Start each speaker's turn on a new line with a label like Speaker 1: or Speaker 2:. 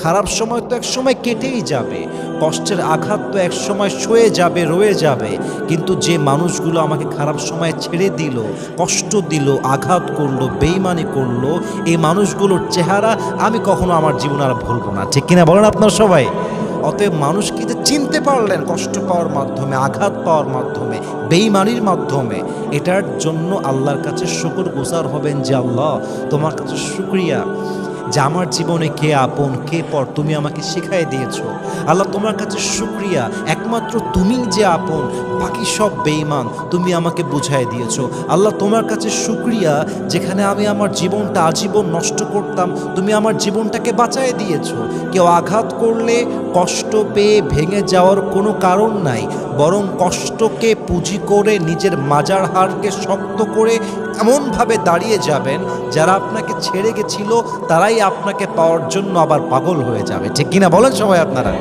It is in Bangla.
Speaker 1: খারাপ সময় তো এক সময় কেটেই যাবে, কষ্টের আঘাত তো এক সময় সয়ে যাবে, রয়ে যাবে, কিন্তু যে মানুষগুলো আমাকে খারাপ সময় ছেড়ে দিল, কষ্ট দিল, আঘাত করলো, বেইমানি করলো, এই মানুষগুলোর চেহারা আমি কখনো আমার জীবনে আর ভুলবো না। ঠিক কিনা বলেন আপনারা সবাই? অতএব মানুষকে যে চিনতে পারলেন কষ্ট পাওয়ার মাধ্যমে, আঘাত পাওয়ার মাধ্যমে, বেইমানির মাধ্যমে, এটার জন্য আল্লাহর কাছে শুকরগুজার হবেন যে আল্লাহ তোমার কাছে শুকরিয়া যে আমার জীবনে কে আপন কে পর তুমি আমাকে শিখাই দিয়েছো। আল্লাহ তোমার কাছে শুকরিয়া, একমাত্র তুমি যে আপন, বাকি সব বেঈমান, তুমি আমাকে বুঝাই দিয়েছো। আল্লাহ তোমার কাছে শুকরিয়া, যেখানে আমি আমার জীবনটা আজীবন নষ্ট করতাম, তুমি আমার জীবনটাকে বাঁচাই দিয়েছো। কেউ আঘাত করলে কষ্ট পেয়ে ভেঙে যাওয়ার কোনো কারণ নাই, বরং কষ্টকে পুঁজি করে নিজের মাজার হাড়কে শক্ত করে এমনভাবে দাঁড়িয়ে যাবেন, যারা আপনাকে ছেড়ে গেছিল তারাই আপনাকে পাওয়ার জন্য আবার পাগল হয়ে যাবে। ঠিক কিনা বলেন সবাই আপনারা?